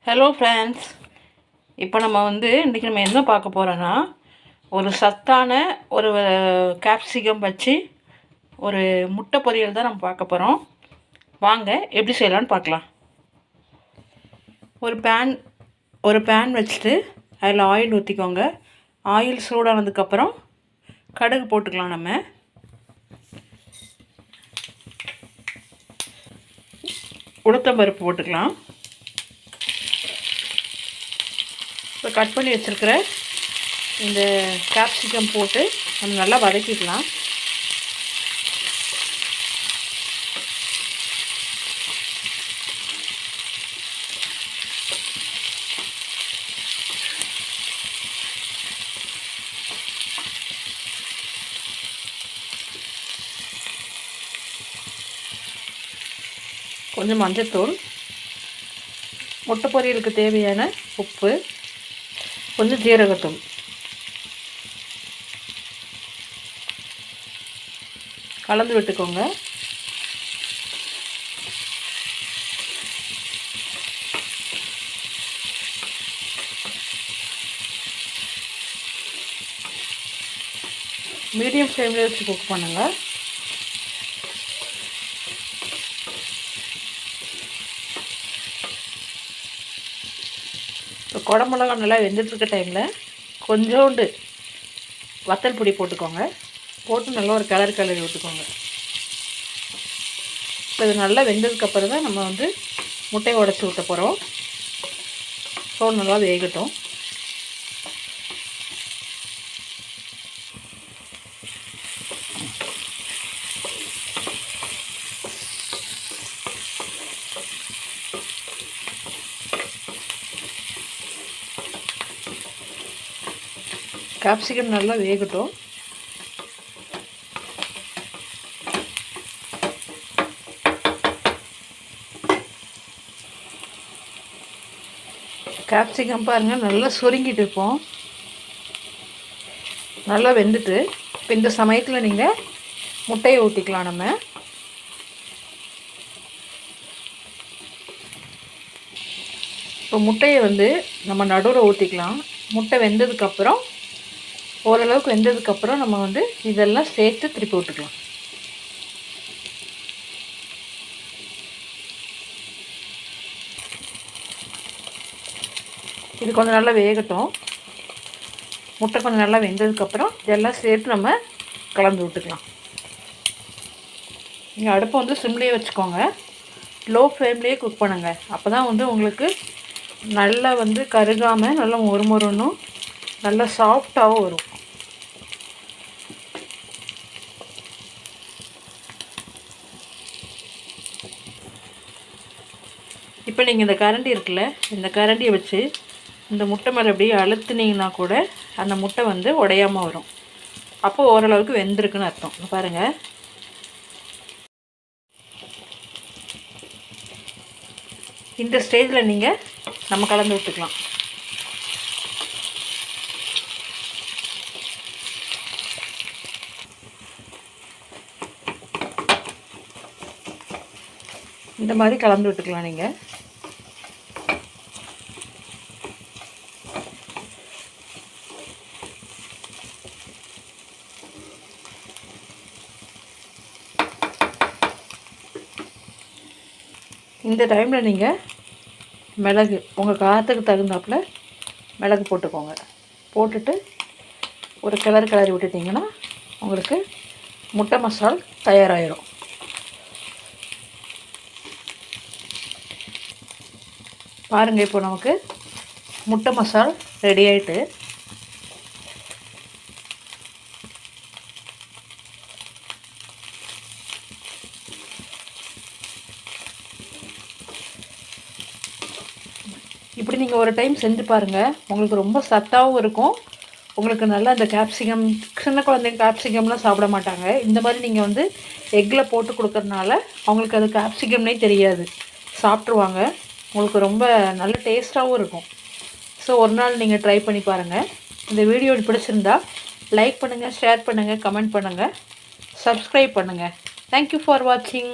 Hello friends, இப்போ நம்ம இன்றைக்கி நம்ம என்ன பார்க்க போகிறோன்னா, ஒரு சத்தான ஒரு கேப்சிகம் வச்சு ஒரு முட்டை பொரியல் தான் நம்ம பார்க்க போகிறோம். வாங்க எப்படி செய்யலான்னு பார்க்கலாம். ஒரு பேன் வச்சுட்டு அதில் ஆயில் ஊற்றிக்கோங்க. ஆயில் சூடானதுக்கப்புறம் கடுகு போட்டுக்கலாம். நம்ம உளுத்தம்பருப்பு போட்டுக்கலாம். இப்போ கட் பண்ணி வச்சுருக்கிற இந்த கேப்சிகம் போட்டு நம்ம நல்லா வதக்கிக்கலாம். கொஞ்சம் மஞ்சள்தூள், முட்டை பொரியலுக்கு தேவையான உப்பு, கொஞ்சம் ஜீரகத்தூள், கலந்து விட்டுக்கோங்க. மீடியம் ஃப்ளேமில் வச்சு குக் பண்ணுங்கள். இப்போ குடமிளகா நல்லா வெந்துட்டுருக்க டைமில் கொஞ்சோண்டு வத்தல் பொடி போட்டுக்கோங்க. போட்டு நல்லா ஒரு கிளறி விட்டுக்கோங்க. இப்போ இது நல்லா வெந்ததுக்கப்புறம் தான் நம்ம முட்டையை உடச்சி விட்ட போகிறோம். ஸோ நல்லா வேகட்டும். கேப்சிகம் நல்லா வேகட்டும். கேப்சிகம் பாருங்கள் நல்லா சுருங்கிட்டு இருப்போம். நல்லா வெந்துட்டு இப்போ இந்த சமயத்தில் நீங்கள் முட்டையை ஊற்றிக்கலாம். நம்ம இப்போ முட்டையை நம்ம நடுவில் ஊற்றிக்கலாம். முட்டை வெந்ததுக்கப்புறம் ஓரளவுக்கு வெந்ததுக்கப்புறம் நம்ம இதெல்லாம் சேர்த்து திருப்பி விட்டுக்கலாம். இது கொஞ்சம் நல்லா வேகட்டும். முட்டை கொஞ்சம் நல்லா வெந்ததுக்கப்புறம் இதெல்லாம் சேர்த்து நம்ம கலந்து விட்டுக்கலாம். நீங்கள் அடுப்பை சிம்லேயே வச்சுக்கோங்க. லோ ஃப்ளேம்லேயே குக் பண்ணுங்கள். அப்போ தான் உங்களுக்கு நல்லா கருகாமல் நல்லா மொறுமொறுன்னும் நல்லா சாஃப்டாகவும் வரும். இப்போ நீங்கள் இந்த கரண்டி இருக்குல்ல, இந்த கரண்டியை வச்சு இந்த முட்டை மேலே அப்படியே அழுத்துனீங்கன்னா கூட அந்த முட்டை உடையாமல் வரும். அப்போது ஓரளவுக்கு வெந்திருக்குன்னு அர்த்தம். பாருங்கள், இந்த ஸ்டேஜில் நீங்கள் நம்ம கலந்து விட்டுக்கலாம். இந்த மாதிரி கலந்து விட்டுக்கலாம். நீங்கள் இந்த டைமில் நீங்கள் மிளகு உங்கள் காரத்துக்கு தகுந்தாப்பில் மிளகு போட்டுக்கோங்க. போட்டுட்டு ஒரு கிளறி விட்டுட்டிங்கன்னா உங்களுக்கு முட்டை மசால் தயாராகிடும். பாருங்கள், இப்போ நமக்கு முட்டை மசால் ரெடி ஆகிட்டு. இப்படி நீங்கள் ஒரு டைம் செஞ்சு பாருங்கள். உங்களுக்கு ரொம்ப சத்தாகவும் இருக்கும். உங்களுக்கு நல்லா இந்த கேப்சிகம், சின்ன குழந்தைங்க கேப்சிகம்லாம் சாப்பிட மாட்டாங்க. இந்த மாதிரி நீங்கள் எக்கில் போட்டு கொடுக்கறதுனால அவங்களுக்கு அது கேப்சிகம்னே தெரியாது, சாப்பிட்ருவாங்க. உங்களுக்கு ரொம்ப நல்ல டேஸ்ட்டாகவும் இருக்கும். ஸோ ஒரு நாள் நீங்கள் ட்ரை பண்ணி பாருங்கள். இந்த வீடியோ பிடிச்சிருந்தா லைக் பண்ணுங்கள், ஷேர் பண்ணுங்கள், கமெண்ட் பண்ணுங்கள், சப்ஸ்கிரைப் பண்ணுங்கள். தேங்க்யூ ஃபார் வாட்சிங்.